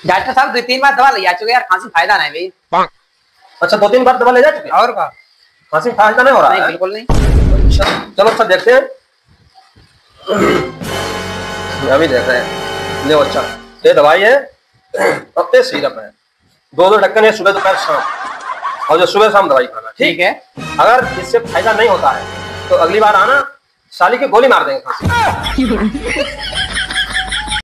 Doctor साहब 2-3 बार दवा ले आ चुके यार, खांसी फायदा नहीं भाई। अच्छा 2-3 बार दवा ले जा चुके और का खांसी फायदा नहीं हो रहा नहीं, है? बिल्कुल नहीं। अच्छा चलो अच्छा देखते हैं। अभी देख रहे हैं। ले अच्छा ये दवाई है और ये सिरप है, 2-2 ढक्कन है सुबह दोपहर शाम, और जो सुबह शाम दवाई खाना। ठीक है। अगर इससे फायदा नहीं होता है तो अगली बार आना, साली की गोली मार देंगे खांसी।